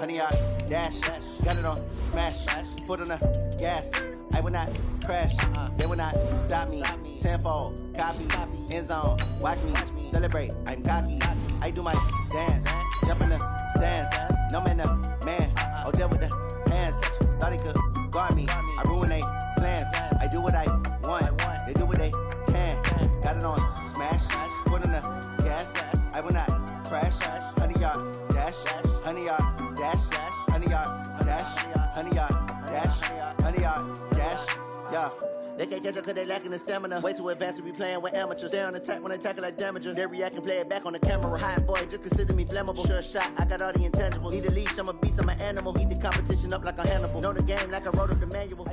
100-yard dash. Got it on smash. Foot on the gas. I will not crash. They will not stop me. Tenfold, copy, end zone. Watch me celebrate. I'm cocky. I do my dance. Jump in the stands. No man, man. Oh, deal with the hands. Thought he could guard me. I ruin they plans. I do what I want. They do what they can. Got it on smash. Foot on the gas. I will not crash. 100-yard dash. 100-yard dash. 100-yard dash. 100-yard dash. 100-yard dash. Yeah. They can't catch up cause they lacking the stamina. Way too advanced to be playing with amateurs. Stay on attack when they tackle like damager. They react and play it back on the camera. Hot boy, just consider me flammable. Sure shot, I got all the intangibles. Need a leash, I'm a beast, I'm an animal. Heat the competition up like a Hannibal. Know the game like I wrote up the manual.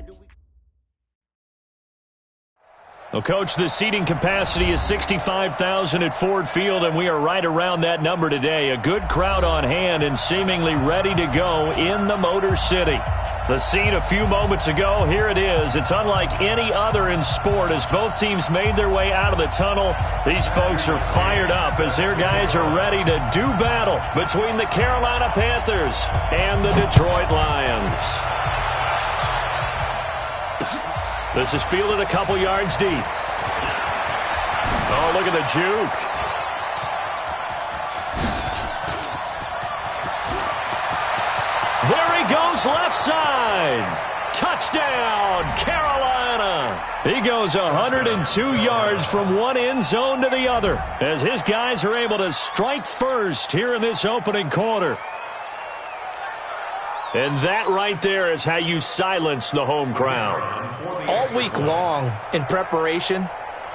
Well, Coach, the seating capacity is 65,000 at Ford Field, and we are right around that number today. A good crowd on hand and seemingly ready to go in the Motor City. The scene a few moments ago, here it is. It's unlike any other in sport as both teams made their way out of the tunnel. These folks are fired up as their guys are ready to do battle between the Carolina Panthers and the Detroit Lions. This is fielded a couple yards deep. Oh, look at the juke. There he goes left side. Touchdown, Carolina. He goes 102 yards from one end zone to the other as his guys are able to strike first here in this opening quarter. And that right there is how you silence the home crowd. All week long in preparation,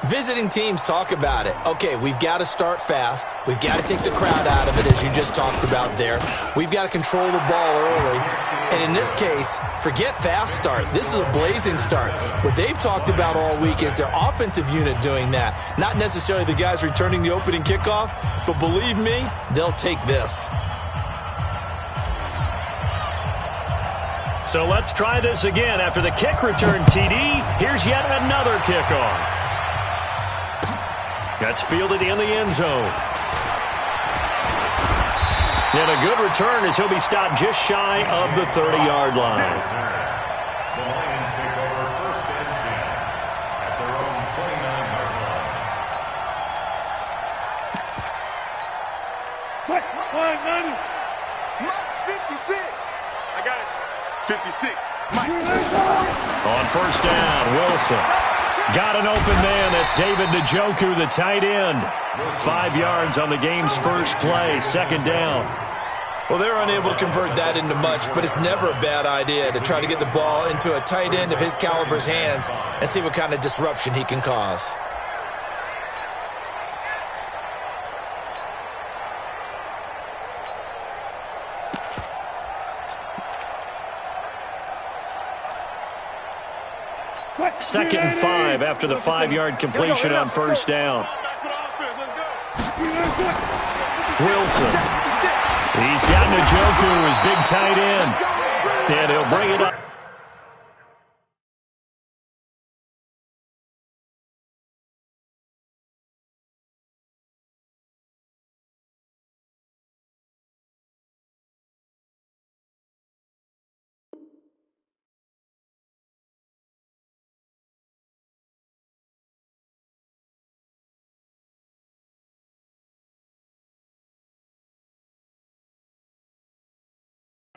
visiting teams talk about it. Okay, we've got to start fast. We've got to take the crowd out of it, as you just talked about there. We've got to control the ball early. And in this case, forget fast start. This is a blazing start. What they've talked about all week is their offensive unit doing that. Not necessarily the guys returning the opening kickoff, but believe me, they'll take this. So let's try this again. After the kick return TD, here's yet another kickoff. That's fielded in the end zone. And a good return as he'll be stopped just shy of the 30-yard line. The Lions take over first and 10 at their own 29-yard line. Quick, line, man. Mike, 56. I got it. 56. Mike. On first down, Wilson. Got an open man. That's David Njoku, the tight end. 5 yards on the game's first play. Second down. Well, they're unable to convert that into much, but it's never a bad idea to try to get the ball into a tight end of his caliber's hands and see what kind of disruption he can cause. Second and 5 after the 5-yard completion on first down. Wilson. He's got Njoku, his big tight end. And he'll bring it up.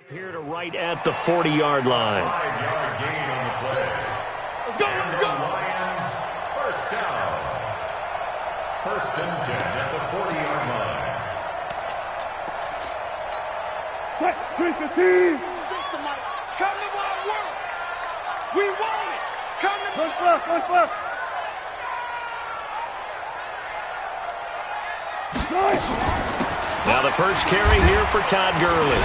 Here to right at the 40-yard line. 5-yard gain on the play. Let's go, let's go. Lions, first down. First and 10 at the 40-yard line. Quick, quick, the team. System, Mike. Come to my work. We want it. Come to my work. One left. Now the first carry here for Todd Gurley.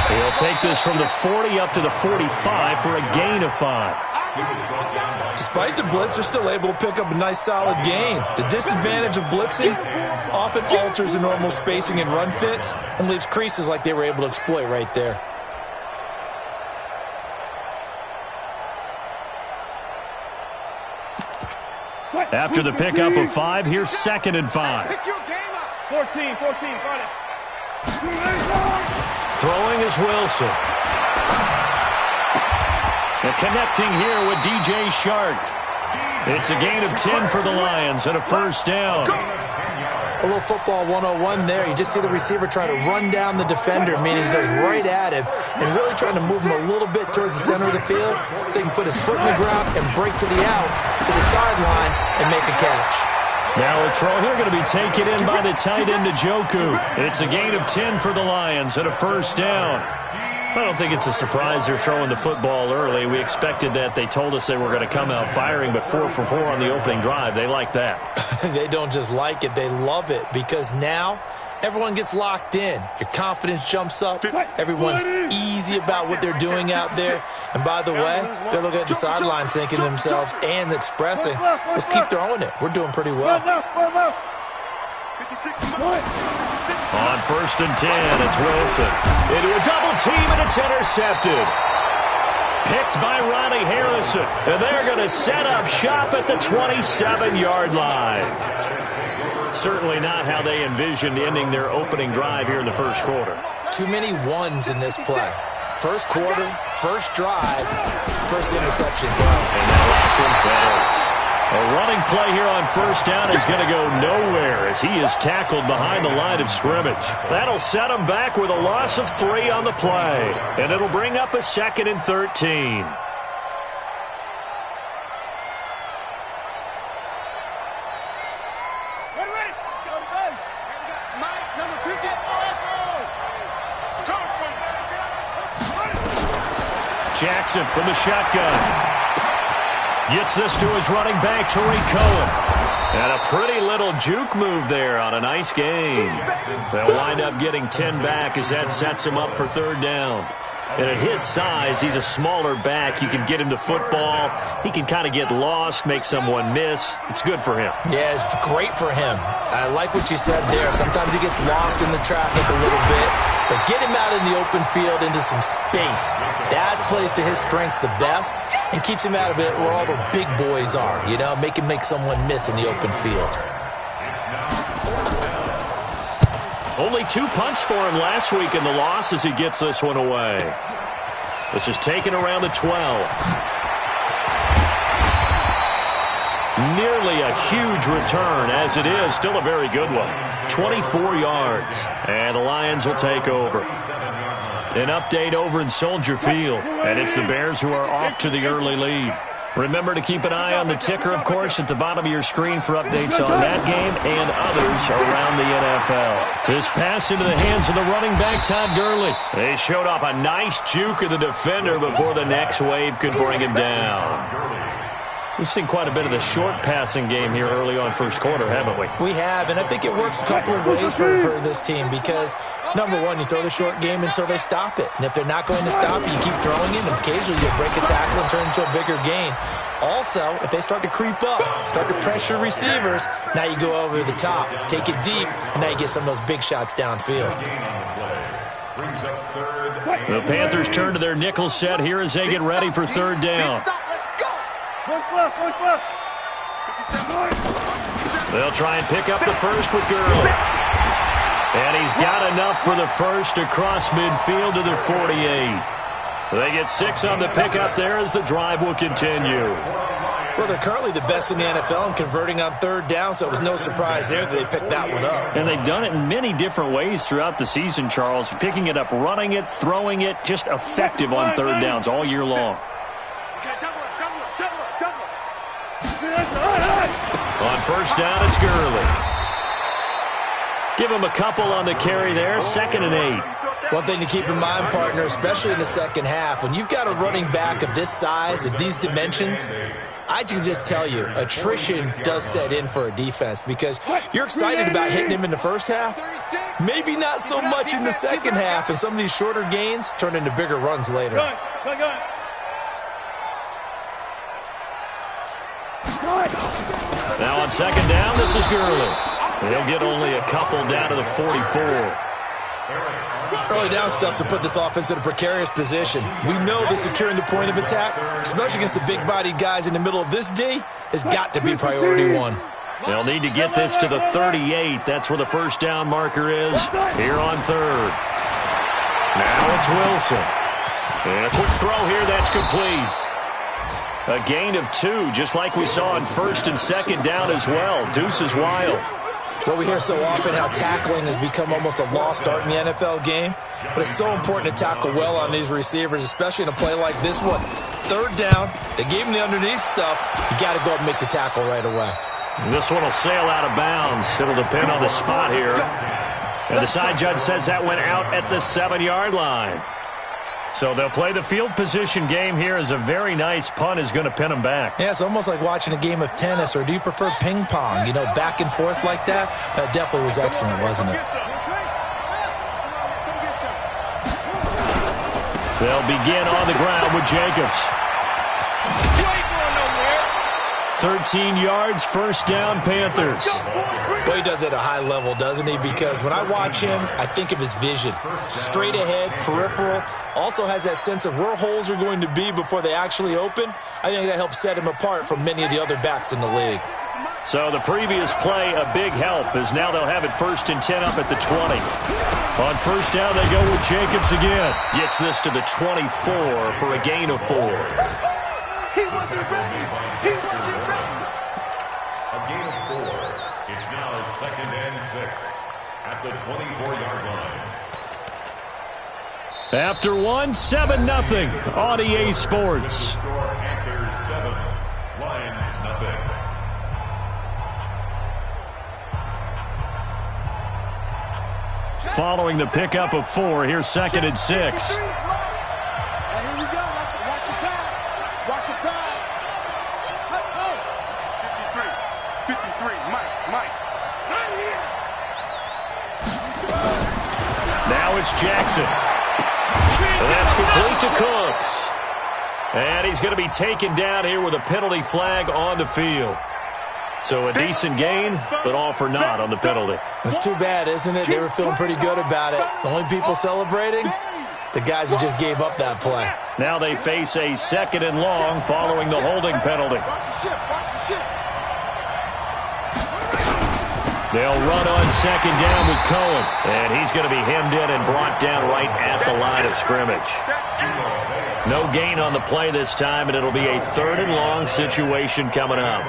He'll take this from the 40 up to the 45 for a gain of 5. Despite the blitz, they're still able to pick up a nice solid gain. The disadvantage of blitzing often alters the normal spacing and run fits and leaves creases like they were able to exploit right there. After the pickup of 5, here's second and 5. Pick your game up. 14, got it. Throwing is Wilson. And connecting here with DJ Shark. It's a gain of 10 for the Lions and a first down. A little football 101 there. You just see the receiver try to run down the defender, meaning he goes right at him, and really trying to move him a little bit towards the center of the field so he can put his foot in the ground and break to the out, to the sideline, and make a catch. Now a throw here going to be taken in by the tight end Njoku. It's a gain of 10 for the Lions and a first down. I don't think it's a surprise they're throwing the football early. We expected that. They told us they were going to come out firing, but 4 for 4 on the opening drive. They like that. They don't just like it, they love it, because now everyone gets locked in. Your confidence jumps up. Everyone's easy about what they're doing out there. And by the way, they're looking at the sideline thinking to themselves and expressing, let's keep throwing it. We're doing pretty well. On first and 10, it's Wilson. Into a double team, and it's intercepted. Picked by Ronnie Harrison. And they're going to set up shop at the 27-yard line. Certainly not how they envisioned ending their opening drive here in the first quarter. Too many ones in this play. First quarter, first drive, first interception throw. And that last one, that hurts. A running play here on first down is going to go nowhere as he is tackled behind the line of scrimmage. That'll set him back with a loss of 3 on the play. And it'll bring up a 2nd and 13. Jackson from the shotgun. Gets this to his running back, Tariq Cohen. And a pretty little juke move there on a nice game. They'll wind up getting 10 back as that sets him up for third down. And at his size, he's a smaller back. You can get him to football. He can kind of get lost, make someone miss. It's good for him. Yeah, it's great for him. I like what you said there. Sometimes he gets lost in the traffic a little bit. But get him out in the open field into some space. That plays to his strengths the best and keeps him out of it where all the big boys are. You know, make someone miss in the open field. Only 2 punts for him last week in the loss as he gets this one away. This is taken around the 12. Nearly a huge return, as it is. Still a very good one. 24 yards. And the Lions will take over. An update over in Soldier Field. And it's the Bears who are off to the early lead. Remember to keep an eye on the ticker, of course, at the bottom of your screen for updates on that game and others around the NFL. This pass into the hands of the running back, Todd Gurley. They showed off a nice juke of the defender before the next wave could bring him down. We've seen quite a bit of the short passing game here early on first quarter, haven't we? We have, and I think it works a couple of ways for this team because, number one, you throw the short game until they stop it. And if they're not going to stop it, you keep throwing it, and occasionally you'll break a tackle and turn into a bigger gain. Also, if they start to creep up, start to pressure receivers, now you go over the top, take it deep, and now you get some of those big shots downfield. The Panthers turn to their nickel set here as they get ready for third down. They'll try and pick up the first with Gurley. And he's got enough for the first across midfield to the 48. They get 6 on the pickup there as the drive will continue. Well, they're currently the best in the NFL in converting on third down, so it was no surprise there that they picked that one up. And they've done it in many different ways throughout the season, Charles. Picking it up, running it, throwing it, just effective on third downs all year long. On first down, it's Gurley. Give him a couple on the carry there, 2nd and 8. One thing to keep in mind, partner, especially in the second half, when you've got a running back of this size, of these dimensions, I can just tell you, attrition does set in for a defense because you're excited about hitting him in the first half, maybe not so much in the second half, and some of these shorter gains turn into bigger runs later. Now on second down, this is Gurley. They'll get only a couple down to the 44. Early down stuff to put this offense in a precarious position. We know that securing the point of attack, especially against the big-bodied guys in the middle of this D, has got to be priority one. They'll need to get this to the 38. That's where the first down marker is here on third. Now it's Wilson. And a quick throw here, that's complete. A gain of 2, just like we saw on first and second down as well. Deuce is wild. Well, we hear so often how tackling has become almost a lost art in the NFL game, but it's so important to tackle well on these receivers, especially in a play like this one. Third down, they gave him the underneath stuff. You got to go up and make the tackle right away. This one will sail out of bounds. It'll depend on the spot here. And the side judge says that went out at the 7-yard line. So they'll play the field position game here as a very nice punt is going to pin them back. Yeah, it's almost like watching a game of tennis, or do you prefer ping pong? You know, back and forth like that? That definitely was excellent, wasn't it? They'll begin on the ground with Jacobs. 13 yards, first down, Panthers. Well, he does it at a high level, doesn't he? Because when I watch him, I think of his vision. Straight ahead, peripheral. Also has that sense of where holes are going to be before they actually open. I think that helps set him apart from many of the other backs in the league. So the previous play, a big help, as now they'll have it 1st and 10 up at the 20. On first down, they go with Jacobs again. Gets this to the 24 for a gain of 4. He wasn't ready. He wasn't ready. A gain of 4. It's now 2nd and 6 at the 24-yard line. After 1, 7-0 on EA Sports. Panthers 7, Lions nothing. Following the pickup of 4, here's 2nd and 6. Here we go. Watch the pass. Watch the pass. 53. Mike. Right here. Now it's Jackson. And that's complete to Cooks. And he's going to be taken down here with a penalty flag on the field. So a decent gain, but all for naught on the penalty. It's too bad, isn't it? They were feeling pretty good about it. The only people celebrating, the guys who just gave up that play. Now they face a 2nd and long following the holding penalty. Watch the ship. They'll run on 2nd down with Cohen. And he's going to be hemmed in and brought down right at the line of scrimmage. No gain on the play this time, and it'll be a 3rd and long situation coming up.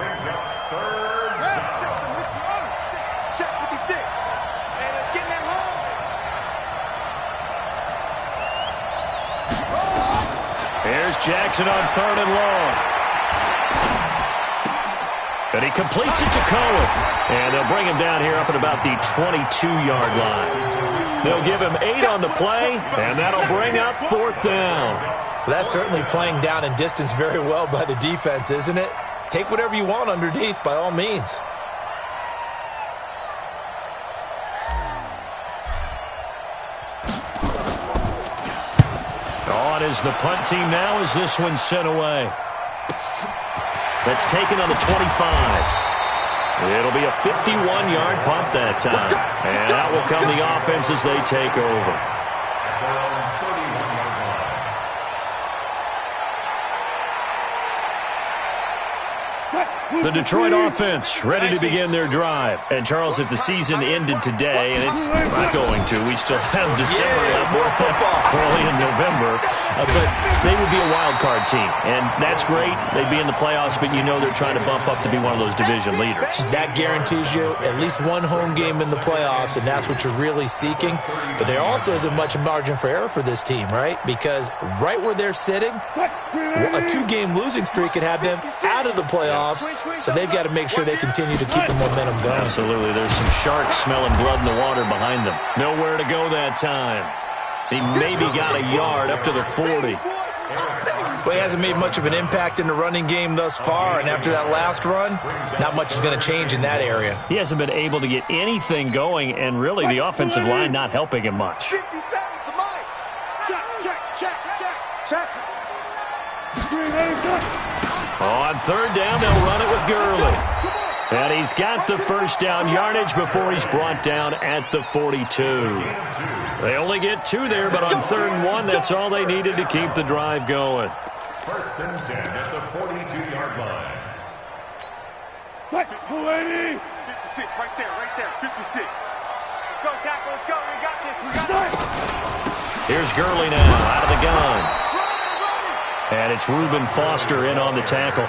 Here's Jackson on 3rd and long. And he completes it to Cohen. And they'll bring him down here up at about the 22-yard line. They'll give him 8 on the play, and that'll bring up 4th down. That's certainly playing down in distance very well by the defense, isn't it? Take whatever you want underneath, by all means. On is the punt team now as this one's sent away. That's taken on the 25. It'll be a 51-yard punt that time. And out will come the offense as they take over. The Detroit offense ready to begin their drive. And, Charles, if the season ended today, and it's not going to, we still have December left, early in November, but they would be a wild card team. And that's great. They'd be in the playoffs, but you know they're trying to bump up to be one of those division leaders. That guarantees you at least one home game in the playoffs, and that's what you're really seeking. But there also isn't much margin for error for this team, right? Because right where they're sitting, a 2-game losing streak could have them out of the playoffs. So they've got to make sure they continue to keep the momentum going. Absolutely. There's some sharks smelling blood in the water behind them. Nowhere to go that time. He maybe got a yard up to the 40. Well, he hasn't made much of an impact in the running game thus far, and after that last run, not much is going to change in that area. He hasn't been able to get anything going, and really the offensive line not helping him much. 50 seconds to Mike. Check. On 3rd down, they'll run it with Gurley. And he's got the first down yardage before he's brought down at the 42. They only get 2 there, but on 3rd and 1, that's all they needed to keep the drive going. 1st and 10 at the 42-yard line. 56, right there, 56. Let's go, tackle, let's go, we got this. Here's Gurley now out of the gun. And it's Reuben Foster in on the tackle.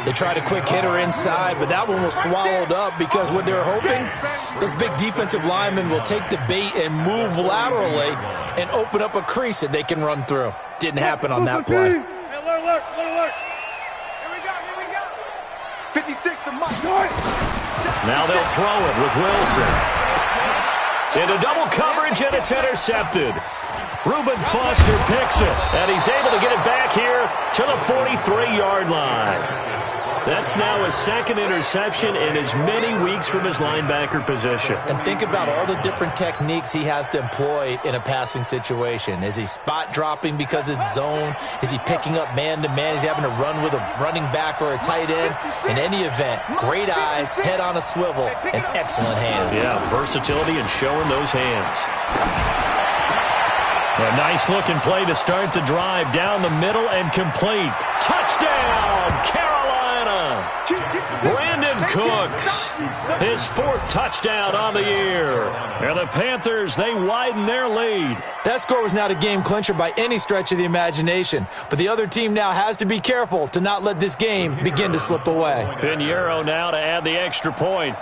They tried a quick hitter inside, but that one was swallowed up because what they're hoping, those big defensive linemen will take the bait and move laterally and open up a crease that they can run through. Didn't happen on that play. Hey, alert. Here we go. 56 to Mike. Now they'll throw it with Wilson. Into double coverage, and it's intercepted. Reuben Foster picks it, and he's able to get it back here to the 43-yard line. That's now his second interception in as many weeks from his linebacker position. And think about all the different techniques he has to employ in a passing situation. Is he spot dropping because it's zone? Is he picking up man-to-man? Is he having to run with a running back or a tight end? In any event, great eyes, head on a swivel, and excellent hands. Yeah, versatility and showing those hands. A nice-looking play to start the drive down the middle and complete. Touchdown, Carolina! Brandon Cooks, his fourth touchdown on the year. And the Panthers, they widen their lead. That score was not a game clincher by any stretch of the imagination. But the other team now has to be careful to not let this game begin to slip away. Pinheiro now to add the extra point.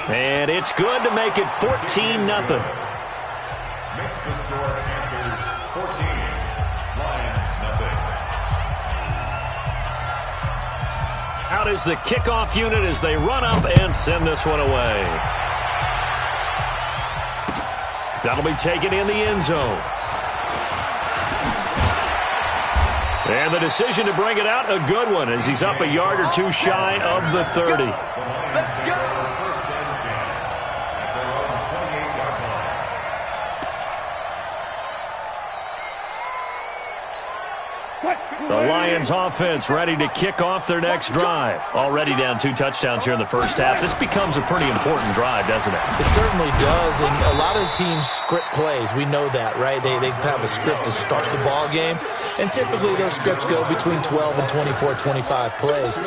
And it's good to make it 14-0. Makes the score Panthers 14, Lions nothing. Out is the kickoff unit as they run up and send this one away. That'll be taken in the end zone. And the decision to bring it out, a good one, as he's up a yard or two shy of the 30. Let's go. First and 10 at their own 28-yard line. The Lions offense ready to kick off their next drive. Already down 2 touchdowns here in the first half. This becomes a pretty important drive, doesn't it? It certainly does, and a lot of the teams script plays. We know that, right? They have a script to start the ball game, and typically those scripts go between 12 and 24, 25 plays.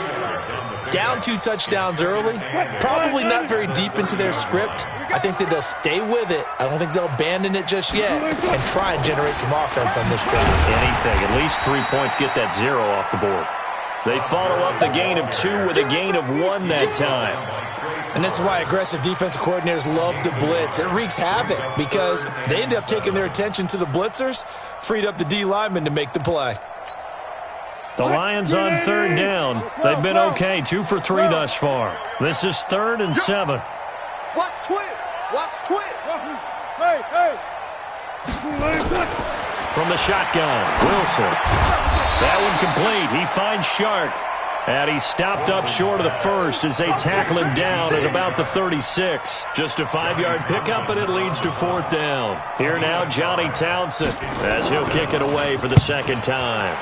Down 2 touchdowns early, probably not very deep into their script. I think that they'll stay with it. I don't think they'll abandon it just yet and try and generate some offense on this drive. Anything. At least 3 points, get that 0 off the board. They follow up the gain of 2 with a gain of 1 that time. And this is why aggressive defensive coordinators love to blitz. It wreaks havoc because they end up taking their attention to the blitzers, freed up the D lineman to make the play. The Lions on third down. They've been okay, 2 for 3 thus far. This is 3rd and 7. Watch twins. Hey. From the shotgun, Wilson. That one complete. He finds Shark. And he's stopped up short of the first as they tackle him down at about the 36. Just a 5-yard pickup, and it leads to 4th down. Here now, Johnny Townsend, as he'll kick it away for the second time.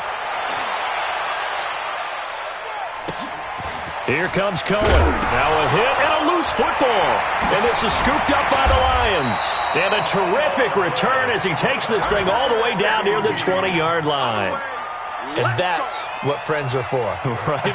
Here comes Cohen. Now a hit and a loose football. And this is scooped up by the Lions. And a terrific return as he takes this thing all the way down near the 20-yard line. And that's what friends are for. Right.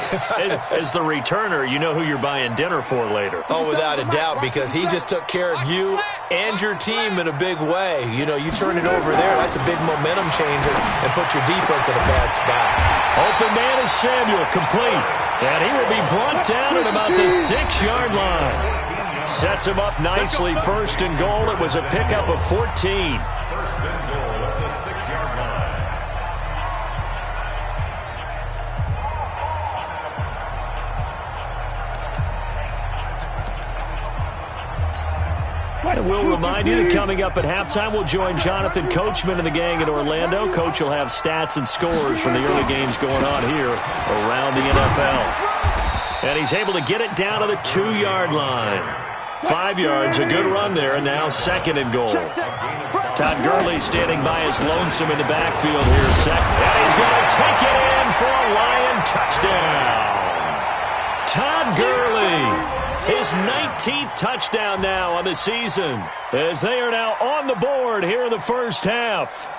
As the returner, you know who you're buying dinner for later. Oh, without a doubt, because he just took care of you and your team in a big way. You know, you turn it over there, that's a big momentum changer and put your defense in a bad spot. Open man is Samuel, complete. And he will be brought down at about the 6-yard line. Sets him up nicely. 1st and goal. It was a pickup of 14. 1st and goal at the 6-yard line. And we'll remind you that coming up at halftime, we'll join Jonathan Coachman and the gang in Orlando. Coach will have stats and scores from the early games going on here around the NFL. And he's able to get it down to the 2-yard line. 5 yards, a good run there, and now 2nd and goal. Todd Gurley standing by his lonesome in the backfield here. And he's going to take it in for a Lion touchdown. Todd Gurley. His 19th touchdown now on the season as they are now on the board here in the first half.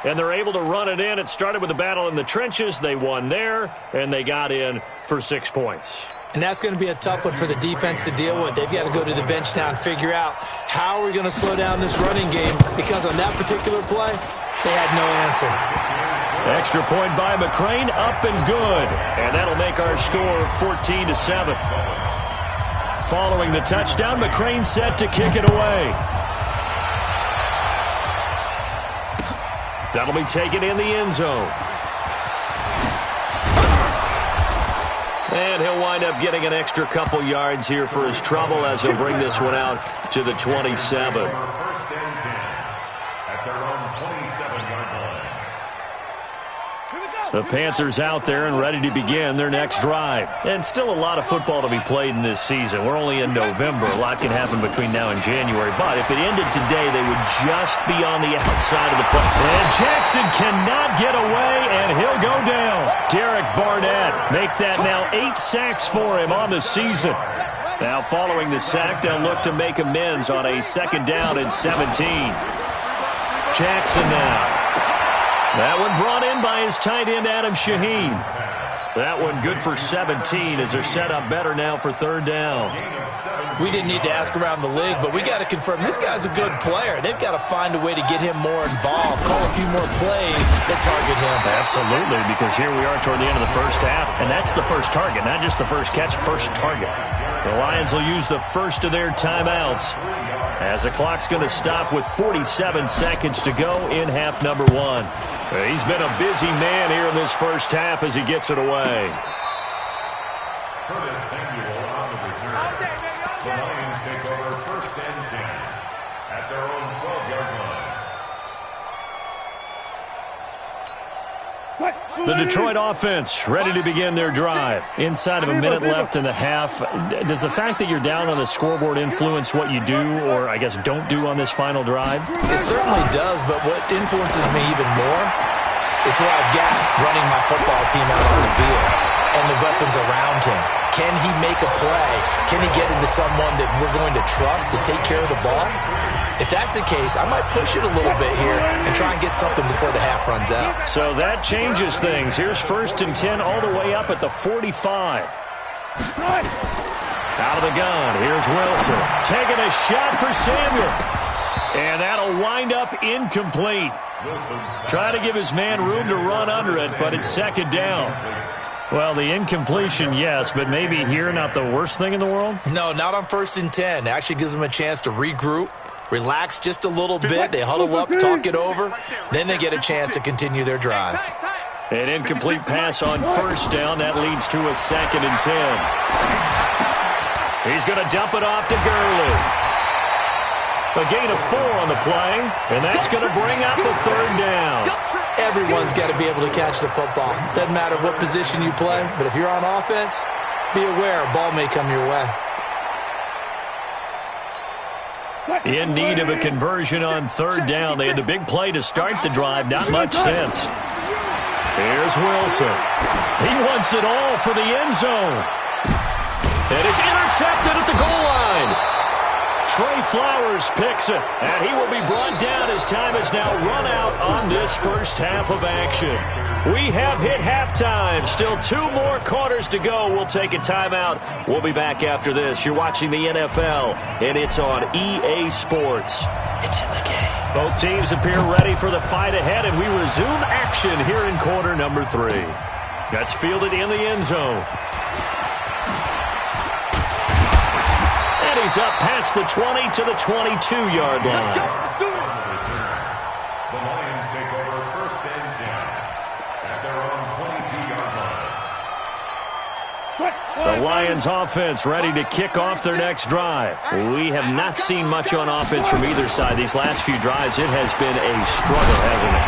and they're able to run it in. It started with a battle in the trenches. They won there, and they got in for 6 points. And that's going to be a tough one for the defense to deal with. They've got to go to the bench now and figure out how are we going to slow down this running game, because on that particular play, they had no answer. Extra point by McCrane, up and good. And that'll make our score 14-7. Following the touchdown, McCrane set to kick it away. That'll be taken in the end zone. And he'll wind up getting an extra couple yards here for his trouble as he'll bring this one out to the 27. First and 10 at their own 27-yard line. The Panthers out there and ready to begin their next drive. And still a lot of football to be played in this season. We're only in November. A lot can happen between now and January. But if it ended today, they would just be on the outside of the play. And Jackson cannot get away, and he'll go down. Derek Barnett make that now 8 sacks for him on the season. Now following the sack, they'll look to make amends on a 2nd down and 17. Jackson now. That one brought in by his tight end, Adam Shaheen. That one good for 17 as they're set up better now for 3rd down. We didn't need to ask around the league, but we got to confirm this guy's a good player. They've got to find a way to get him more involved, call a few more plays that target him. Absolutely, because here we are toward the end of the first half, and that's the first target, not just the first catch, first target. The Lions will use the first of their timeouts as the clock's going to stop with 47 seconds to go in half number 1. He's been a busy man here in this first half as he gets it away. Curtis Samuel on the return. The Lions take over 1st and 10 at their own 12-yard line. The Detroit offense ready to begin their drive. Inside of a minute left in the half. Does the fact that you're down on the scoreboard influence what you do, or I guess don't do on this final drive? It certainly does, but what influences me even more is who I've got running my football team out on the field and the weapons around him. Can he make a play? Can he get into someone that we're going to trust to take care of the ball? If that's the case, I might push it a little bit here and try and get something before the half runs out. So that changes things. Here's 1st and 10 all the way up at the 45. Out of the gun, here's Wilson. Taking a shot for Samuel. And that'll wind up incomplete. Trying to give his man room to run under it, but it's 2nd down. Well, the incompletion, yes, but maybe here not the worst thing in the world? No, not on 1st and 10. It actually gives them a chance to regroup, relax just a little bit. They huddle up, talk it over. Then they get a chance to continue their drive. An incomplete pass on 1st down. That leads to a 2nd and 10. He's going to dump it off to Gurley. A gain of 4 on the play, and that's going to bring up a 3rd down. Everyone's got to be able to catch the football. Doesn't matter what position you play, but if you're on offense, be aware a ball may come your way. In need of a conversion on 3rd down. They had the big play to start the drive. Not much sense. Here's Wilson. He wants it all for the end zone. And it's intercepted at the goal line. Trey Flowers picks it, and he will be brought down as time has now run out on this first half of action. We have hit halftime. Still 2 more quarters to go. We'll take a timeout. We'll be back after this. You're watching the NFL, and it's on EA Sports. It's in the game. Both teams appear ready for the fight ahead, and we resume action here in quarter number 3. That's fielded in the end zone. And he's up past the 20 to the 22-yard line. The Lions take over 1st and 10 at their own 22-yard line. The Lions offense ready to kick off their next drive. We have not seen much on offense from either side. These last few drives, it has been a struggle, hasn't it?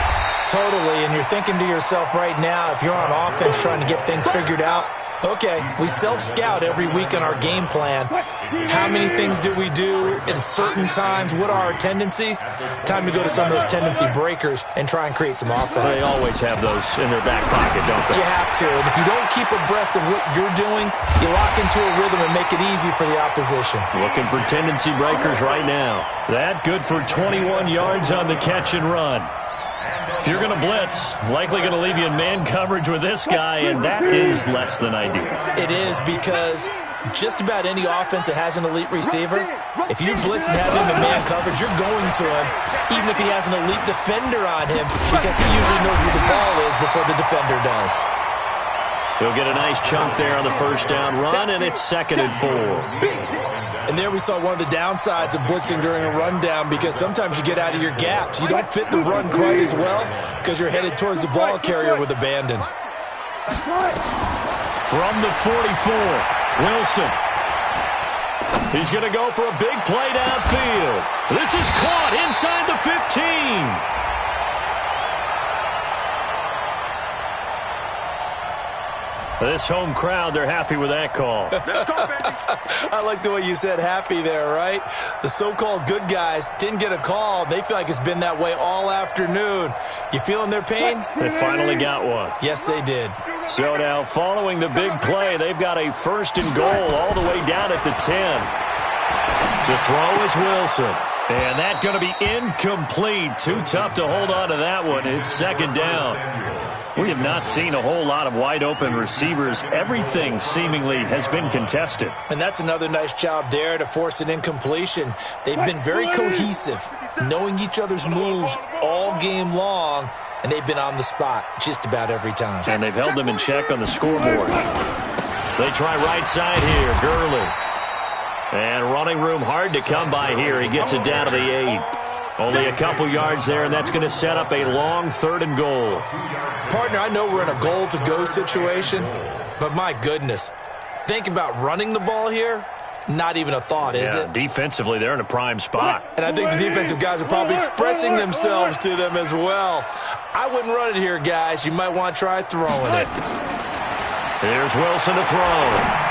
Totally, and you're thinking to yourself right now, if you're on offense trying to get things figured out, okay, we self-scout every week on our game plan. How many things do we do at certain times? What are our tendencies? Time to go to some of those tendency breakers and try and create some offense. They always have those in their back pocket, don't they? You have to, and if you don't keep abreast of what you're doing, you lock into a rhythm and make it easy for the opposition. Looking for tendency breakers right now. That good for 21 yards on the catch and run. If you're going to blitz, likely going to leave you in man coverage with this guy, and that is less than ideal. It is, because just about any offense that has an elite receiver, if you blitz and have him in man coverage, you're going to him, even if he has an elite defender on him, because he usually knows where the ball is before the defender does. He'll get a nice chunk there on the first down run, and it's 2nd and 4. And there we saw one of the downsides of blitzing during a rundown, because sometimes you get out of your gaps. You don't fit the run quite as well because you're headed towards the ball carrier with abandon. From the 44, Wilson. He's going to go for a big play downfield. This is caught inside the 15. This home crowd, they're happy with that call. I like the way you said happy there, right? The so-called good guys didn't get a call. They feel like it's been that way all afternoon. You feeling their pain? They finally got one. Yes, they did. So now, following the big play, they've got a 1st and goal all the way down at the 10. To throw is Wilson. And that's going to be incomplete. Too tough to hold on to that one. It's 2nd down. We have not seen a whole lot of wide-open receivers. Everything seemingly has been contested. And that's another nice job there to force an incompletion. They've been very cohesive, knowing each other's moves all game long, and they've been on the spot just about every time. And they've held them in check on the scoreboard. They try right side here, Gurley. And running room hard to come by here. He gets it down to the 8. Only a couple yards there, and that's going to set up a long 3rd and goal. Partner, I know we're in a goal-to-go situation, but my goodness, think about running the ball here. Not even a thought, is it? Defensively, they're in a prime spot. And I think the defensive guys are probably expressing themselves to them as well. I wouldn't run it here, guys. You might want to try throwing it. Here's Wilson to throw.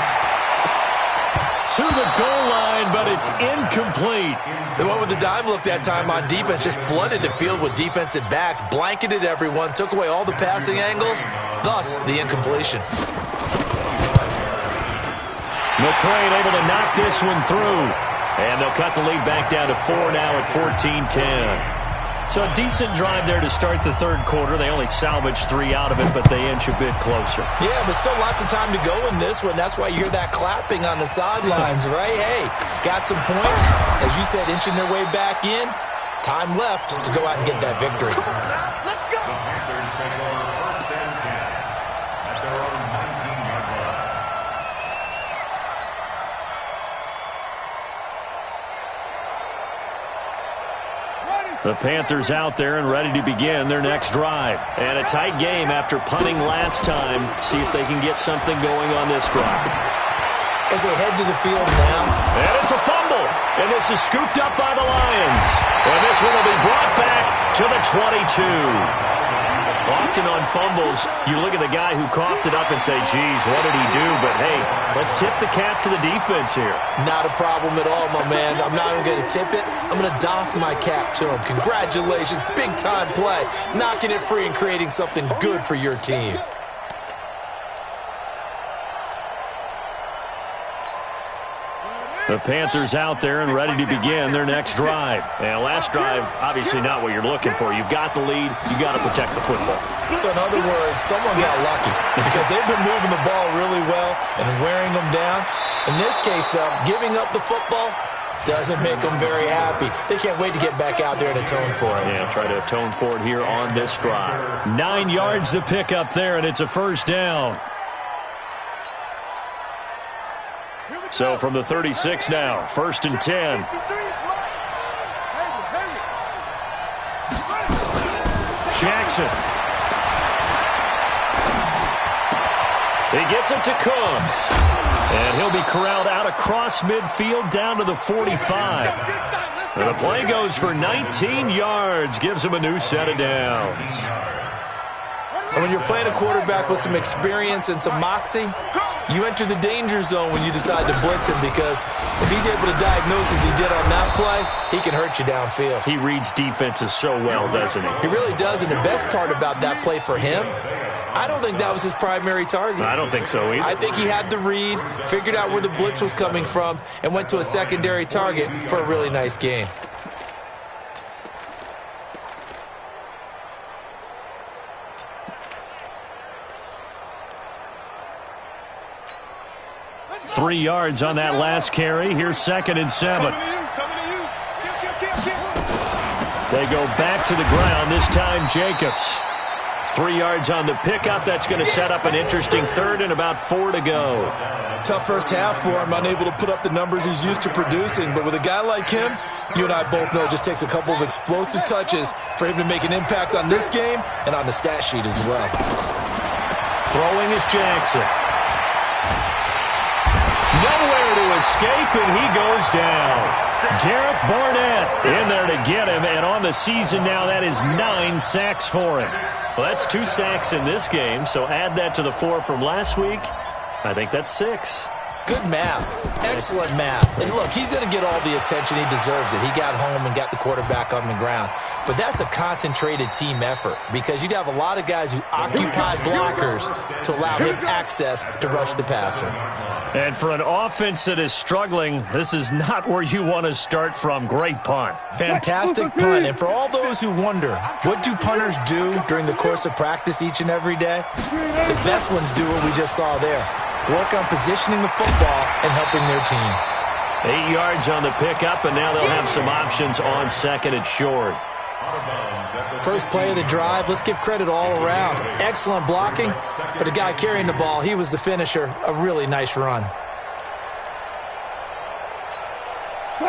To the goal line, but it's incomplete. The one with the dime look that time on defense just flooded the field with defensive backs, blanketed everyone, took away all the passing angles, thus the incompletion. McCrane able to knock this one through. And they'll cut the lead back down to 4 now at 14-10. So a decent drive there to start the 3rd quarter. They only salvaged 3 out of it, but they inch a bit closer. Yeah, but still lots of time to go in this one. That's why you hear that clapping on the sidelines, right? Hey, got some points. As you said, inching their way back in. Time left to go out and get that victory. Let's go. The Panthers take over 1st and 10 at their own 19-yard line. The Panthers out there and ready to begin their next drive. And a tight game after punting last time. See if they can get something going on this drive. As they head to the field now. And it's a fumble. And this is scooped up by the Lions. And this one will be brought back to the 22. Often on fumbles, you look at the guy who coughed it up and say, geez, what did he do? But, hey, let's tip the cap to the defense here. Not a problem at all, my man. I'm not even going to tip it. I'm going to doff my cap to him. Congratulations. Big-time play. Knocking it free and creating something good for your team. The Panthers out there and ready to begin their next drive. And last drive, obviously not what you're looking for. You've got the lead. You've got to protect the football. So in other words, someone got lucky because they've been moving the ball really well and wearing them down. In this case, though, giving up the football doesn't make them very happy. They can't wait to get back out there and atone for it. Yeah, try to atone for it here on this drive. 9 yards to pick up there, and it's a 1st down. So from the 36 now, 1st and 10. Jackson. He gets it to Cooks. And he'll be corralled out across midfield down to the 45. And the play goes for 19 yards, gives him a new set of downs. And when you're playing a quarterback with some experience and some moxie, you enter the danger zone when you decide to blitz him, because if he's able to diagnose as he did on that play, he can hurt you downfield. He reads defenses so well, doesn't he? He really does, and the best part about that play for him, I don't think that was his primary target. I don't think so either. I think he had the read, figured out where the blitz was coming from, and went to a secondary target for a really nice game. 3 yards on that last carry. Here's 2nd and 7. They go back to the ground, this time Jacobs. 3 yards on the pickup. That's going to set up an interesting 3rd and about 4 to go. Tough first half for him, unable to put up the numbers he's used to producing. But with a guy like him, you and I both know it just takes a couple of explosive touches for him to make an impact on this game and on the stat sheet as well. Throwing is Jackson. Nowhere to escape, and he goes down. Derek Barnett in there to get him, and on the season now, that is 9 sacks for him. Well, that's 2 sacks in this game, so add that to the 4 from last week. I think that's 6. Good math. Excellent math. And look, he's going to get all the attention. He deserves it. He got home and got the quarterback on the ground. But that's a concentrated team effort because you have a lot of guys who occupy blockers to allow him access to rush the passer. And for an offense that is struggling, this is not where you want to start from. Great punt. Fantastic punt. And for all those who wonder, what do punters do during the course of practice each and every day? The best ones do what we just saw there. Work on positioning the football and helping their team. 8 yards on the pickup, and now they'll have some options on 2nd and short. First play of the drive, let's give credit all around. Excellent blocking, but the guy carrying the ball, he was the finisher. A really nice run.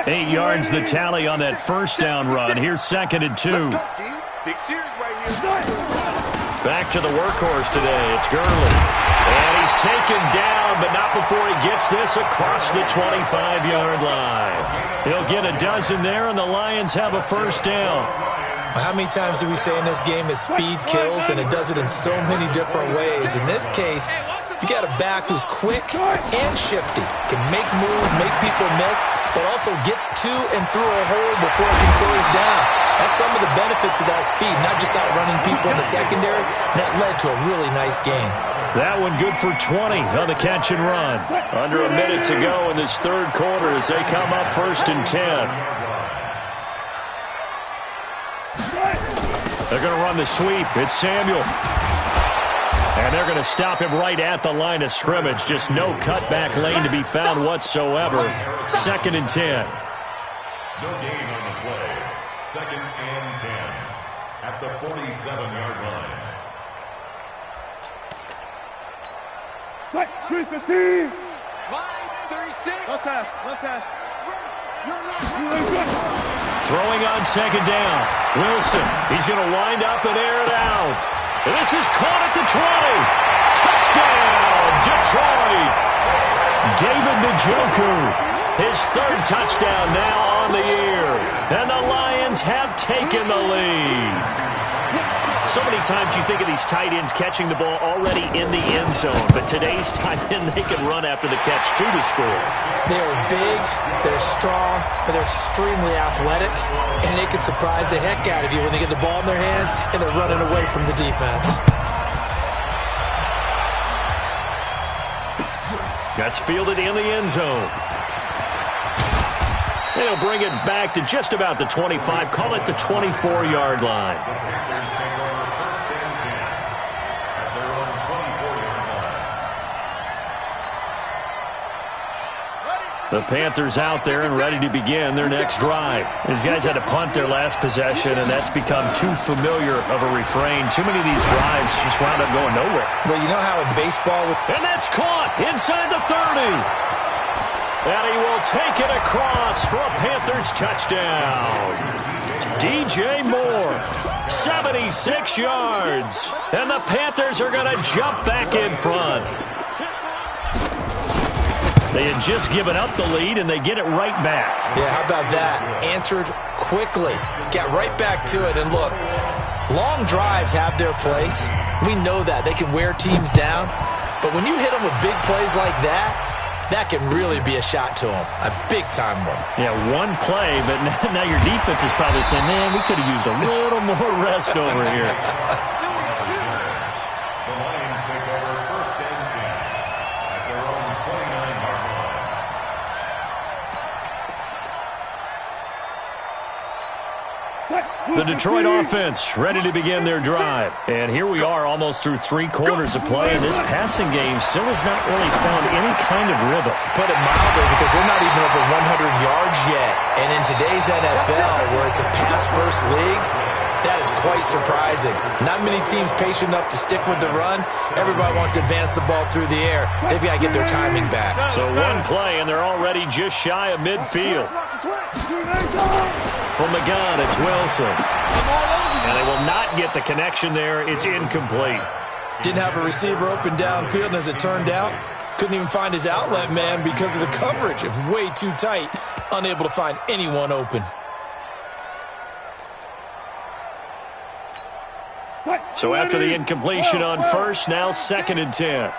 8 yards the tally on that first down run. Here's 2nd and 2. Back to the workhorse today. It's Gurley. And he's taken down, but not before he gets this across the 25-yard line. He'll get a dozen there, and the Lions have a first down. How many times do we say in this game that speed kills, and it does it in so many different ways? In this case, you got a back who's quick and shifty, can make moves, make people miss, but also gets to and through a hole before it can close down. That's some of the benefits of that speed, not just outrunning people in the secondary. That led to a really nice game. That one good for 20 on the catch and run. Under a minute to go in this 3rd quarter as they come up 1st and 10. They're going to run the sweep. It's Samuel. And they're going to stop him right at the line of scrimmage. Just no cutback lane to be found whatsoever. 2nd and 10. No gain on the play. 2nd and 10 at the 47-yard line. 3-15. 36. Left pass. Throwing on 2nd down. Wilson. He's going to wind up and air it out. And this is caught at the 20. Touchdown, Detroit. David Njoku. His 3rd touchdown now on the year. And the Lions have taken the lead. So many times you think of these tight ends catching the ball already in the end zone, but today's tight end, they can run after the catch, too, to score. They're big, they're strong, but they're extremely athletic, and they can surprise the heck out of you when they get the ball in their hands and they're running away from the defense. That's fielded in the end zone. They'll bring it back to just about the 25, call it the 24-yard line. The Panthers out there and ready to begin their next drive. These guys had to punt their last possession, and that's become too familiar of a refrain. Too many of these drives just wound up going nowhere. Well, you know how in baseball... And that's caught inside the 30. And he will take it across for a Panthers touchdown. DJ Moore, 76 yards. And the Panthers are going to jump back in front. They had just given up the lead, and they get it right back. Yeah, how about that? Answered quickly. Got right back to it. And look, long drives have their place. We know that. They can wear teams down. But when you hit them with big plays like that, that can really be a shot to them. A big-time one. Yeah, one play, but now your defense is probably saying, man, we could have used a little more rest over here. The Detroit offense ready to begin their drive. And here we are almost through 3 quarters of play, and this passing game still has not really found any kind of rhythm. Put it mildly, because they're not even over 100 yards yet. And in today's NFL, where it's a pass-first league, that is quite surprising. Not many teams patient enough to stick with the run. Everybody wants to advance the ball through the air. They've got to get their timing back. So one play, and they're already just shy of midfield. From the gun, it's Wilson. And they will not get the connection there. It's incomplete. Didn't have a receiver open downfield, and as it turned out, couldn't even find his outlet man because of the coverage. It was way too tight. Unable to find anyone open. So after the incompletion on first, now 2nd and 10.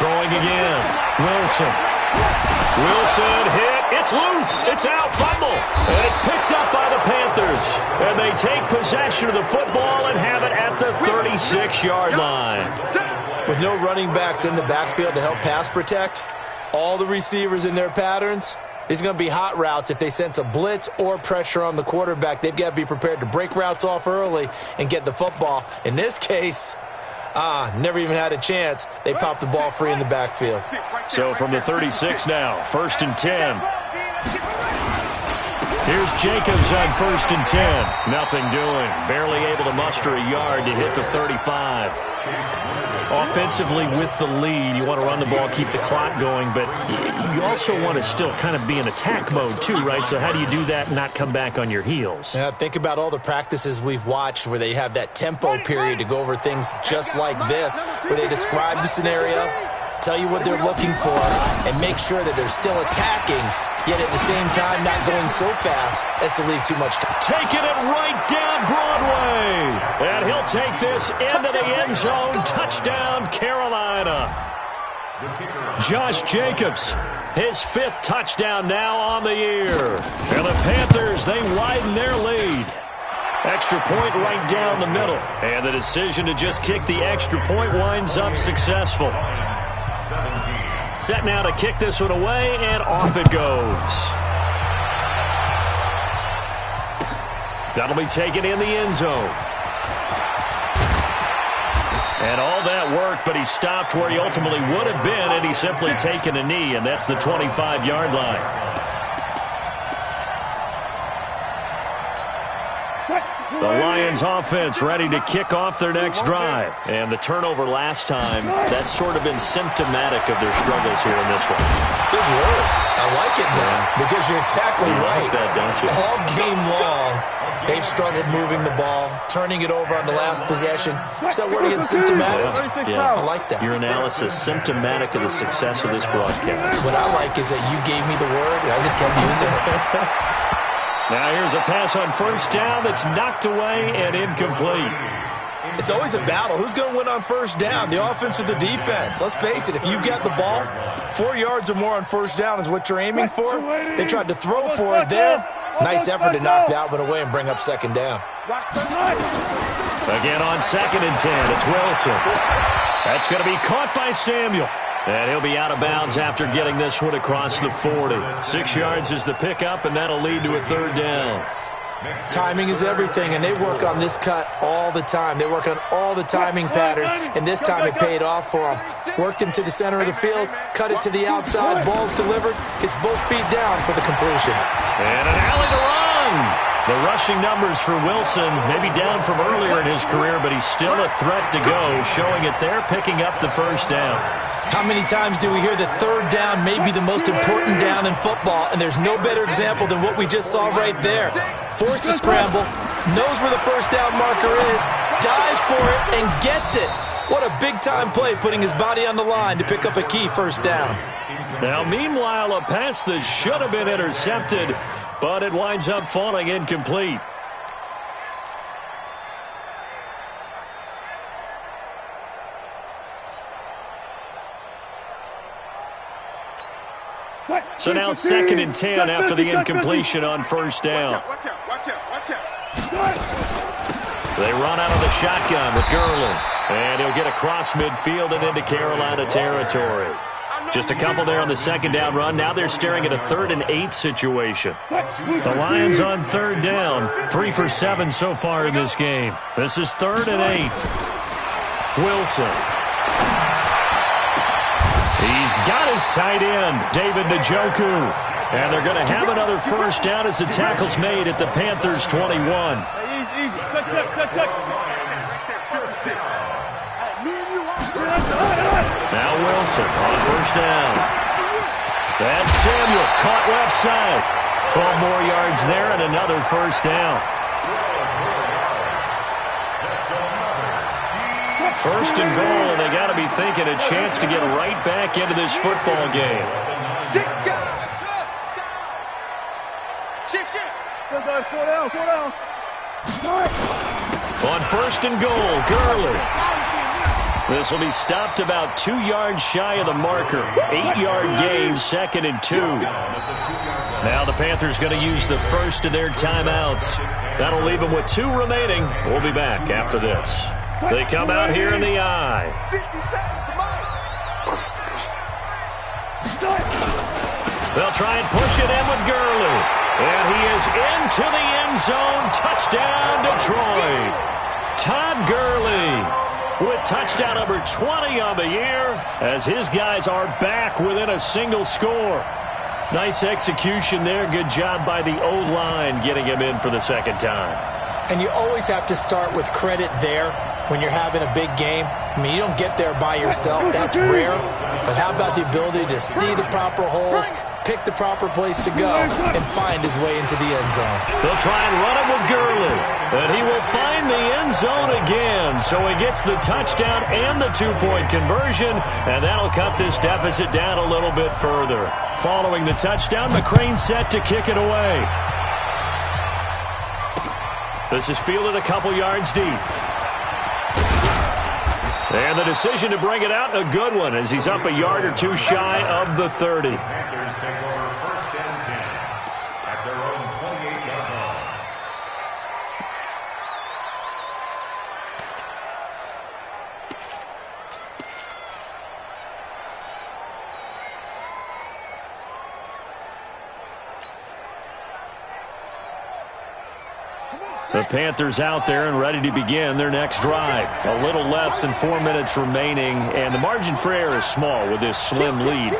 Throwing again. Wilson. Wilson hit. It's loose. It's out. Fumble. And it's picked up by the Panthers. And they take possession of the football and have it at the 36-yard line. With no running backs in the backfield to help pass protect, all the receivers in their patterns, these are going to be hot routes. If they sense a blitz or pressure on the quarterback, they've got to be prepared to break routes off early and get the football. In this case, never even had a chance. They popped the ball free in the backfield. So from the 36 now, 1st and 10. Here's Jacobs on 1st and 10. Nothing doing. Barely able to muster a yard to hit the 35. Offensively with the lead, you want to run the ball, keep the clock going, but you also want to still kind of be in attack mode too, right? So how do you do that and not come back on your heels? Yeah, think about all the practices we've watched where they have that tempo period to go over things just like this, where they describe the scenario, tell you what they're looking for, and make sure that they're still attacking, yet at the same time not going so fast as to leave too much time. Taking it right down Broadway. And he'll take this into the end zone. Touchdown, Carolina. Josh Jacobs, his 5th touchdown now on the year. And the Panthers, they widen their lead. Extra point right down the middle. And the decision to just kick the extra point winds up successful. Set now to kick this one away, and off it goes. That'll be taken in the end zone. And all that work, but he stopped where he ultimately would have been had he simply taken a knee, and that's the 25-yard line. The Lions offense ready to kick off their next drive. And the turnover last time, that's sort of been symptomatic of their struggles here in this one. Good word. I like it now, because you're exactly right. Like that, don't you? All game long, they've struggled moving the ball, turning it over on the last possession. Is that word again, symptomatic? Yeah. I like that. Your analysis, symptomatic of the success of this broadcast. What I like is that you gave me the word, and I just kept using it. Now here's a pass on 1st down that's knocked away and incomplete. It's always a battle. Who's going to win on 1st down, the offense or the defense? Let's face it, if you've got the ball, 4 yards or more on 1st down is what you're aiming for. They tried to throw for it there. Nice effort to knock that one away and bring up 2nd down. Again on 2nd and 10, it's Wilson. That's going to be caught by Samuel. And he'll be out of bounds after getting this one across the 40. 6 yards is the pickup, and that'll lead to a 3rd down. Timing is everything, and they work on this cut all the time. They work on all the timing patterns, and this time it paid off for them. Worked him to the center of the field, cut it to the outside, ball's delivered, gets both feet down for the completion. And an alley to run. The rushing numbers for Wilson, maybe down from earlier in his career, but he's still a threat to go, showing it there, picking up the 1st down. How many times do we hear that 3rd down may be the most important down in football, and there's no better example than what we just saw right there. Forced to scramble, knows where the 1st down marker is, dives for it, and gets it. What a big-time play, putting his body on the line to pick up a key 1st down. Now, meanwhile, a pass that should have been intercepted, but it winds up falling incomplete. So now 2nd and 10 after the incompletion on 1st down. Watch out. They run out of the shotgun with Gurley. And he'll get across midfield and into Carolina territory. Just a couple there on the second down run. Now they're staring at a 3rd and 8 situation. The Lions on 3rd down. 3 for 7 so far in this game. This is 3rd and 8. Wilson. He's got his tight end, David Njoku. And they're going to have another first down as the tackle's made at the Panthers' 21. Now Wilson on first down. That's Samuel caught left side. 12 more yards there and another first down. First and goal, and they got to be thinking a chance to get right back into this football game. On first and goal, Gurley. This will be stopped about 2 yards shy of the marker. 8-yard gain, 2nd and 2. Now the Panthers going to use the first of their timeouts. That'll leave them with 2 remaining. We'll be back after this. They come out here in the I. They'll try and push it in with Gurley. And he is into the end zone. Touchdown, Detroit. Todd Gurley with touchdown number 20 on the year as his guys are back within a single score. Nice execution there. Good job by the O-line getting him in for the second time. And you always have to start with credit there when you're having a big game. I mean, you don't get there by yourself. That's rare. But how about the ability to see the proper holes, pick the proper place to go, and find his way into the end zone? They'll try and run it with Gurley. And he will find the end zone again. So he gets the touchdown and the 2-point conversion. And that'll cut this deficit down a little bit further. Following the touchdown, McCrane set to kick it away. This is fielded a couple yards deep. And the decision to bring it out, a good one, as he's up a yard or 2 shy of the 30. Panthers take over first and 10 at their own 28-yard line. The Panthers out there and ready to begin their next drive. A little less than 4 minutes remaining, and the margin for error is small with this slim lead.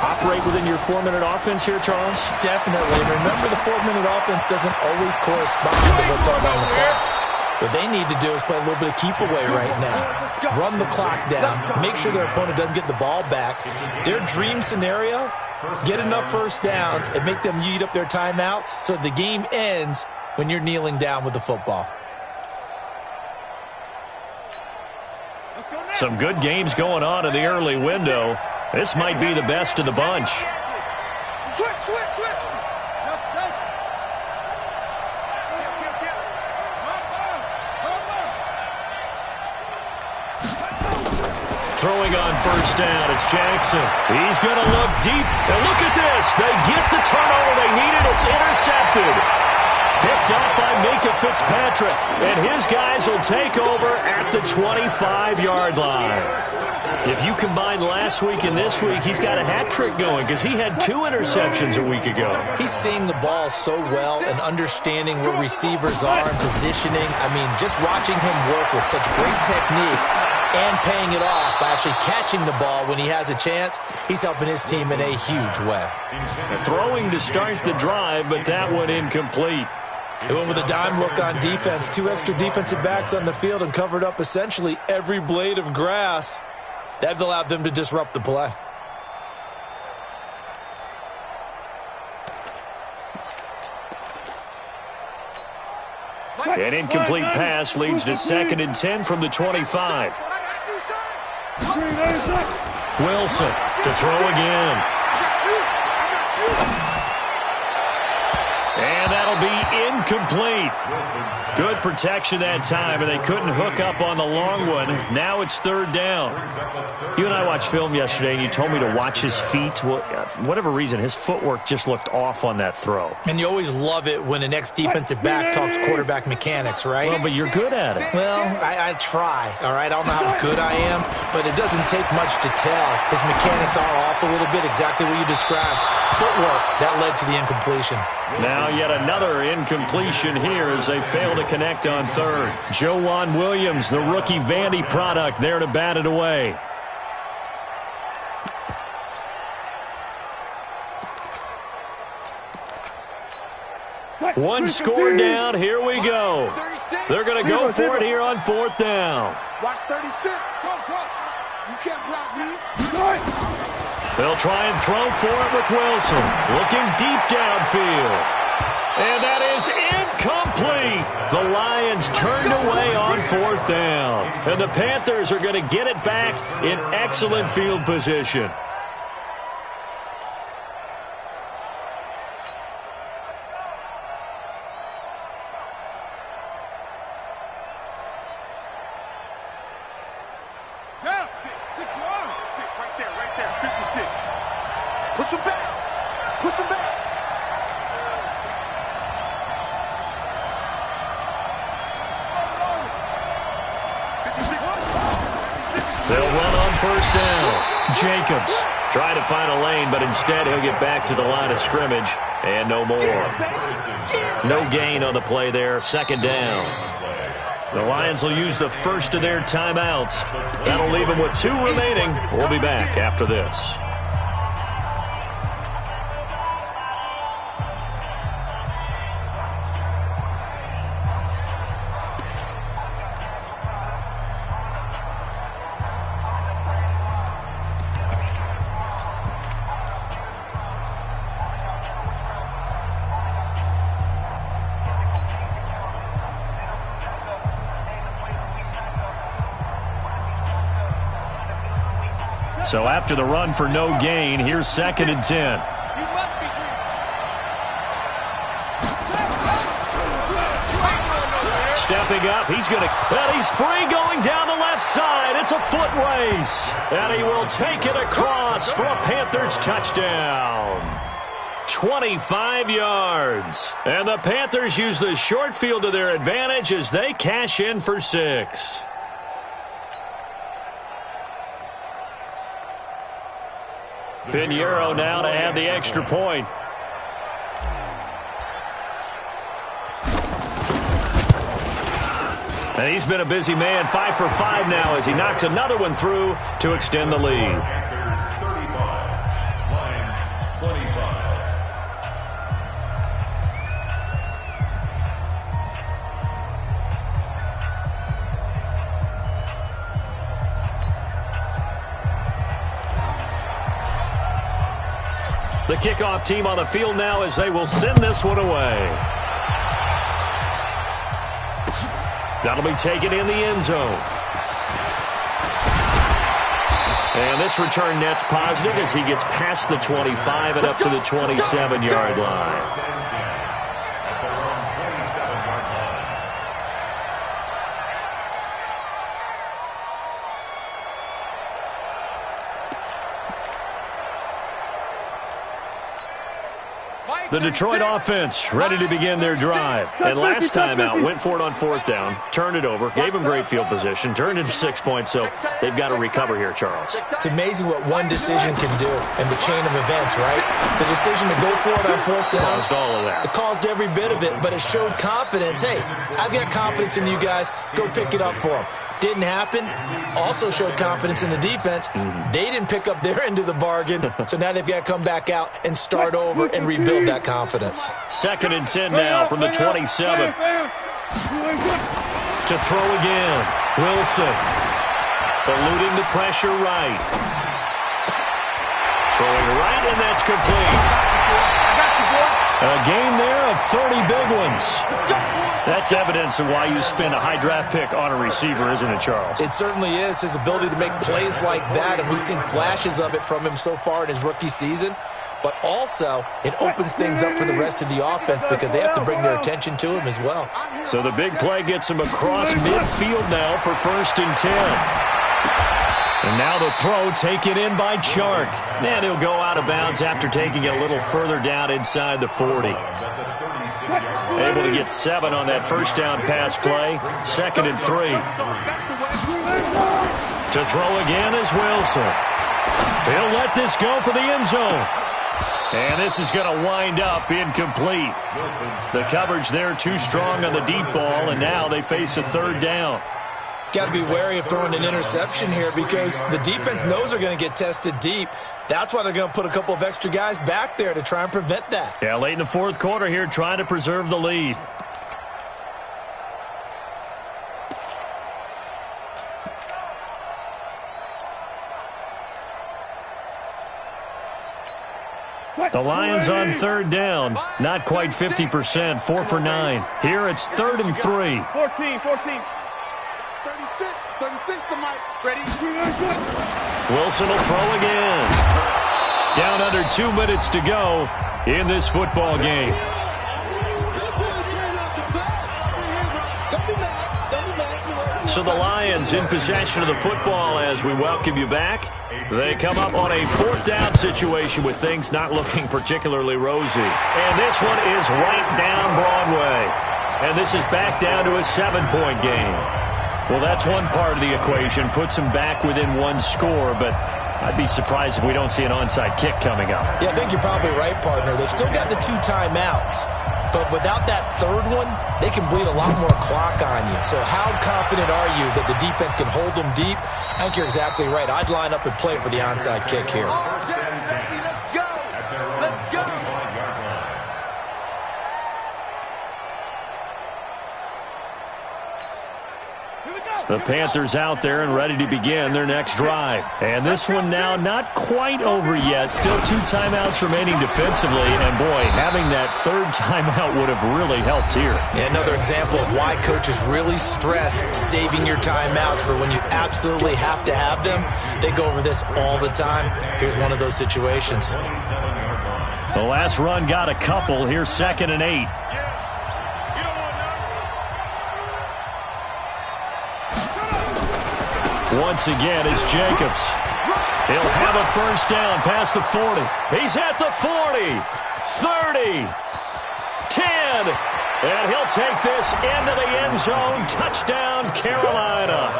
Operate within your 4-minute offense here, Charles? Definitely. Remember, the 4-minute offense doesn't always correspond to what's on the clock. What they need to do is play a little bit of keep away right now. Run the clock down. Make sure their opponent doesn't get the ball back. Their dream scenario, get enough first downs and make them eat up their timeouts so the game ends when you're kneeling down with the football. Some good games going on in the early window. This might be the best of the bunch. Throwing on first down, it's Jackson. He's going to look deep. And look at this. They get the turnover they needed. It's intercepted. Picked up by Minka Fitzpatrick. And his guys will take over at the 25-yard line. If you combine last week and this week, he's got a hat trick going because he had 2 interceptions a week ago. He's seeing the ball so well and understanding where receivers are and positioning. I mean, just watching him work with such great technique and paying it off by actually catching the ball when he has a chance, he's helping his team in a huge way. Throwing to start the drive, but that one incomplete. They went with a dime look on defense. 2 extra defensive backs on the field and covered up essentially every blade of grass. That allowed them to disrupt the play. An incomplete pass leads to 2nd and 10 from the 25. Wilson to throw again. And that'll be incomplete. Good protection that time, and they couldn't hook up on the long one. Now it's third down. You and I watched film yesterday, and you told me to watch his feet. Well, for whatever reason, his footwork just looked off on that throw. And you always love it when the next defensive back talks quarterback mechanics, right? Well, but you're good at it. Well, I try, all right? I don't know how good I am, but it doesn't take much to tell. His mechanics are off a little bit, exactly what you described. Footwork, that led to the incompletion. Now yet another incompletion here as they fail to connect on third. Joejuan Williams, the rookie Vandy product, there to bat it away. One score down. Here we go. They're going to go for it here on fourth down. Watch 36. You can't block me. They'll try and throw for it with Wilson. Looking deep downfield. And that is incomplete. The Lions turned away on fourth down. And the Panthers are going to get it back in excellent field position. Push him back. Push him back. They'll run on first down. Jacobs trying to find a lane, but instead he'll get back to the line of scrimmage. And no more. No gain on the play there. Second down. The Lions will use the first of their timeouts. That'll leave them with 2 remaining. We'll be back after this. So after the run for no gain, here's 2nd and 10. Stepping up, he's free going down the left side. It's a foot race. And he will take it across for a Panthers touchdown. 25 yards. And the Panthers use the short field to their advantage as they cash in for 6. Pinheiro now to add the extra point. And he's been a busy man, 5 for 5 now as he knocks another one through to extend the lead. Panthers 35, Lions 25. The kickoff team on the field now as they will send this one away. That'll be taken in the end zone. And this return net's positive as he gets past the 25 and up to the 27-yard line. The Detroit offense ready to begin their drive. And last time out, went for it on fourth down, turned it over, gave them great field position, turned into 6 points, so they've got to recover here, Charles. It's amazing what one decision can do in the chain of events, right? The decision to go for it on fourth down. Caused all of that. It caused every bit of it, but it showed confidence. Hey, I've got confidence in you guys. Go pick it up for them. Didn't happen. Also showed confidence in the defense. They didn't pick up their end of the bargain, so now they've got to come back out and start over and rebuild that confidence. 2nd and 10 now from the 27. To throw again. Wilson. Eluding the pressure right. Throwing right, and that's complete. A gain there of 30 big ones. That's evidence of why you spend a high draft pick on a receiver, isn't it, Charles? It certainly is. His ability to make plays like that, and we've seen flashes of it from him so far in his rookie season. but also it opens things up for the rest of the offense because they have to bring their attention to him as well. So the big play gets him across midfield now for 1st and 10. And now the throw taken in by Chark. And he'll go out of bounds after taking it a little further down inside the 40. Able to get 7 on that first down pass play. 2nd and 3. To throw again is Wilson. He'll let this go for the end zone. And this is going to wind up incomplete. The coverage there too strong on the deep ball, and now they face a 3rd down. Got to be wary of throwing an interception here because the defense knows they're going to get tested deep. That's why they're going to put a couple of extra guys back there to try and prevent that. Yeah, late in the 4th quarter here, trying to preserve the lead. The Lions on 3rd down. Not quite 50%, 4 for 9. Here it's 3rd and 3. 14. 36 to Mike. Ready? Wilson will throw again. Down under 2 minutes to go in this football game. So the Lions in possession of the football as we welcome you back. They come up on a 4th down situation with things not looking particularly rosy. And this one is right down Broadway. And this is back down to a 7-point game. Well, that's one part of the equation. Puts them back within 1 score, but I'd be surprised if we don't see an onside kick coming up. Yeah, I think you're probably right, partner. They've still got the 2 timeouts. But without that 3rd one, they can bleed a lot more clock on you. So how confident are you that the defense can hold them deep? I think you're exactly right. I'd line up and play for the onside kick here. Let's go. Let's go. The Panthers out there and ready to begin their next drive. And this one now not quite over yet. Still 2 timeouts remaining defensively. And, boy, having that 3rd timeout would have really helped here. Yeah, another example of why coaches really stress saving your timeouts for when you absolutely have to have them. They go over this all the time. Here's one of those situations. The last run got a couple. Here's 2nd and 8. Once again, it's Jacobs. He'll have a 1st down past the 40. He's at the 40, 30, 10, and he'll take this into the end zone. Touchdown, Carolina.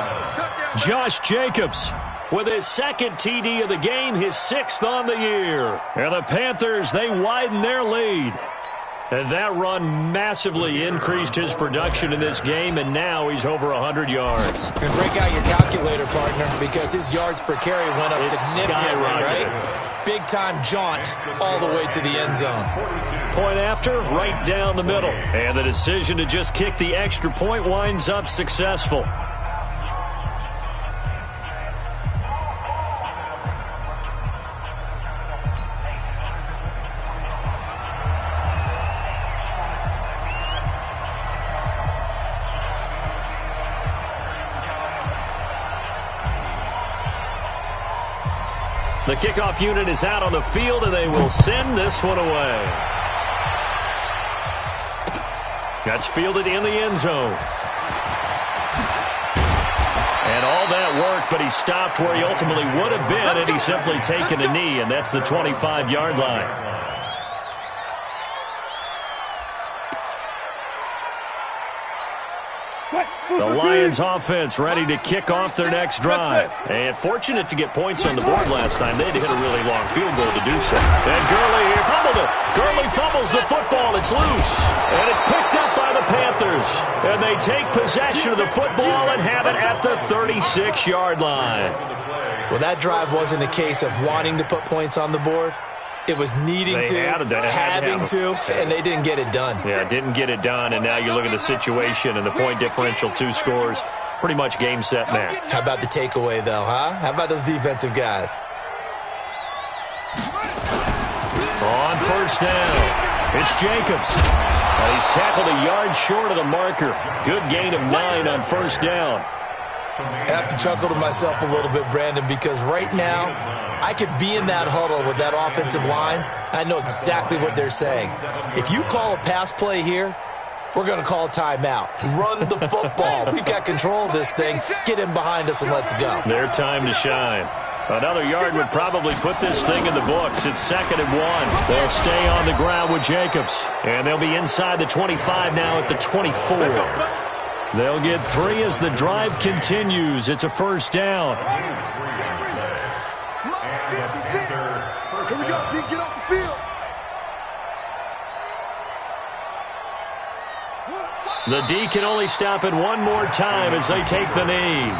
Josh Jacobs with his 2nd TD of the game, his 6th on the year. And the Panthers, they widen their lead. And that run massively increased his production in this game, and now he's over 100 yards. And break out your calculator, partner, because his yards per carry went up significantly, right? Big-time jaunt all the way to the end zone. Point after, right down the middle. And the decision to just kick the extra point winds up successful. The kickoff unit is out on the field, and they will send this one away. That's fielded in the end zone. And all that work, but he stopped where he ultimately would have been, and he's simply taken a knee, and that's the 25-yard line. The Lions offense ready to kick off their next drive. And fortunate to get points on the board last time. They had to hit a really long field goal to do so. And Gurley here fumbled it. Gurley fumbles the football. It's loose. And it's picked up by the Panthers. And they take possession of the football and have it at the 36-yard line. Well, that drive wasn't a case of wanting to put points on the board. It was needing to, having to, and they didn't get it done. Yeah, didn't get it done, and now you look at the situation and the point differential, 2 scores, pretty much game, set, match. How about the takeaway, though, huh? How about those defensive guys? On 1st down, it's Jacobs. He's tackled a yard short of the marker. Good gain of 9 on 1st down. I have to chuckle to myself a little bit, Brandon, because right now I could be in that huddle with that offensive line. I know exactly what they're saying. If you call a pass play here, we're going to call a timeout. Run the football. We've got control of this thing. Get in behind us and let's go. Their time to shine. Another yard would probably put this thing in the books. It's 2nd and 1. They'll stay on the ground with Jacobs. And they'll be inside the 25 now at the 24. They'll get 3 as the drive continues. It's a first down. Here we go, D. Get off the field. The D can only stop it one more time as they take the knee.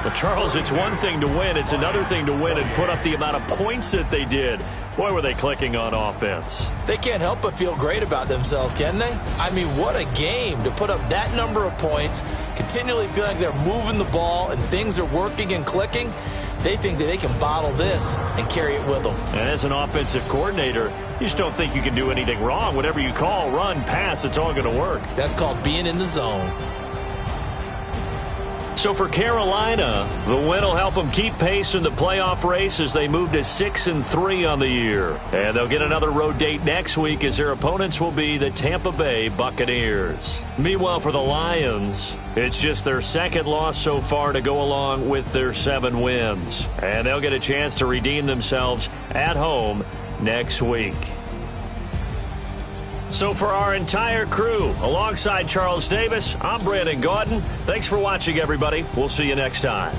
Well, Charles, it's one thing to win. It's another thing to win and put up the amount of points that they did. Boy, were they clicking on offense. They can't help but feel great about themselves, can they? I mean, what a game to put up that number of points, continually feeling like they're moving the ball and things are working and clicking. They think that they can bottle this and carry it with them. And as an offensive coordinator, you just don't think you can do anything wrong. Whatever you call, run, pass, it's all going to work. That's called being in the zone. So for Carolina, the win will help them keep pace in the playoff race as they move to 6-3 on the year. And they'll get another road date next week as their opponents will be the Tampa Bay Buccaneers. Meanwhile, for the Lions, it's just their 2nd loss so far to go along with their 7 wins. And they'll get a chance to redeem themselves at home next week. So for our entire crew, alongside Charles Davis, I'm Brandon Gaudin. Thanks for watching, everybody. We'll see you next time.